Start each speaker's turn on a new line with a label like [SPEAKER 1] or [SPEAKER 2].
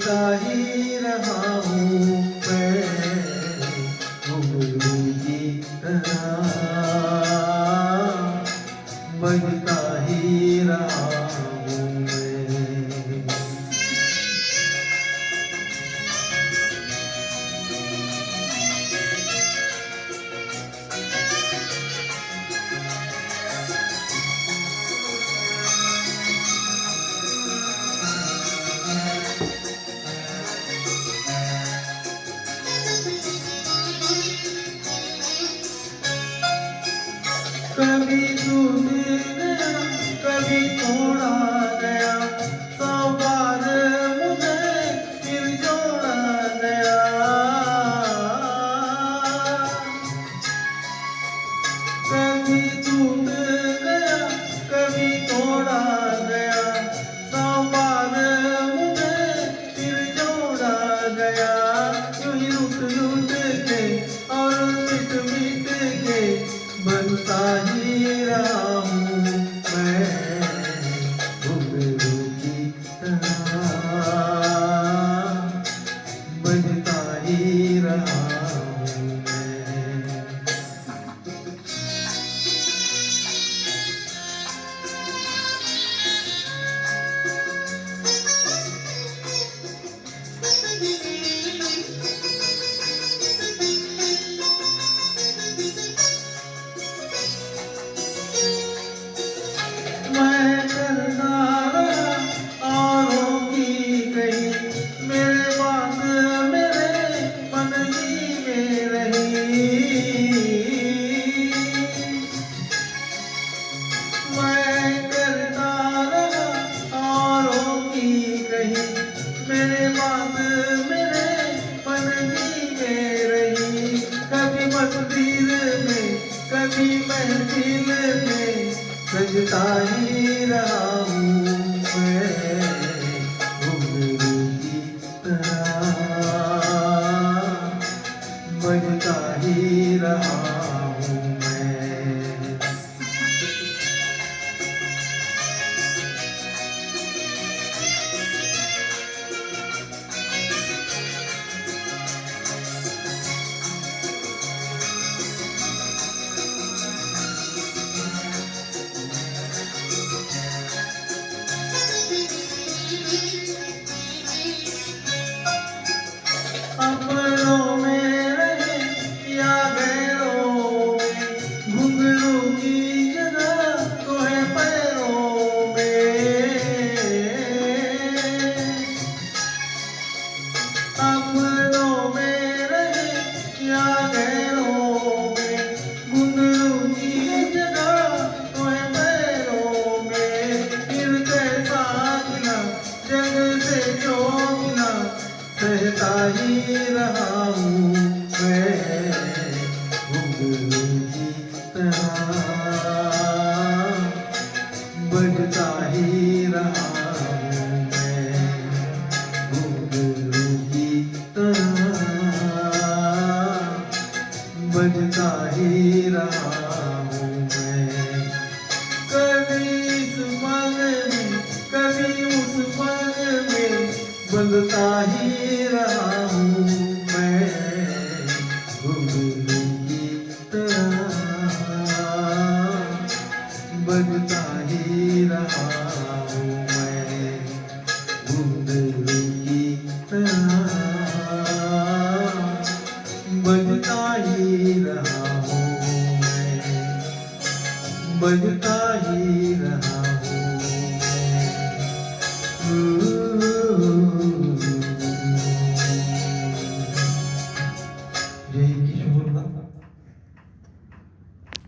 [SPEAKER 1] बजता ही रहा हूँ मैं घुंघरू की तरह, बजता ही रहा हूँ मैं। कभी टूट गया, कभी तोड़ा गया, 100 बार मुझे फिर जोड़ा गया। कभी टूट गया, कभी तोड़ा गया, 100 बार मुझे फिर जोड़ा गया। यूं ही लूट के और मिट के बनता ही रहा हूँ मैं घुंघरू की तरह, बजता ही रहा हूँ मैं। मैं करता रहा औरों की कही, मेरे बात मेरे मन ही में रही। मैं करता रहा औरों की कही, मेरे बात मेरे मन ही में रही। कभी मंदिर में, कभी महफिल में, सजता ही रहा हूँ मैं घुंघरू की तरह, बजता ही रहा हूँ मैं। अपनों में रहे या गैरों में, घुंघरू की जगह तो है पैरों में। अपनों में रहे या गैरों में, घुंघरू की जगह तो है पैरों में। फिर कैसा गिला जग से जो गिला, सहता ही रहा हूँ मैं घुंघरू की तरह, बजता ही रहा हूँ मैं घुंघरू की तरह, बजता ही रहा हूँ मैं। कभी इस पल में, कभी उस पल में, बंधता ही रहा हूँ मैं घुंघरू की तरह, बजता ही रहा हूँ मैं घुंघरू की तरह, बजता ही रहा हूँ मैं, बजता ही रहा हूँ मैं। जय किशोर दा।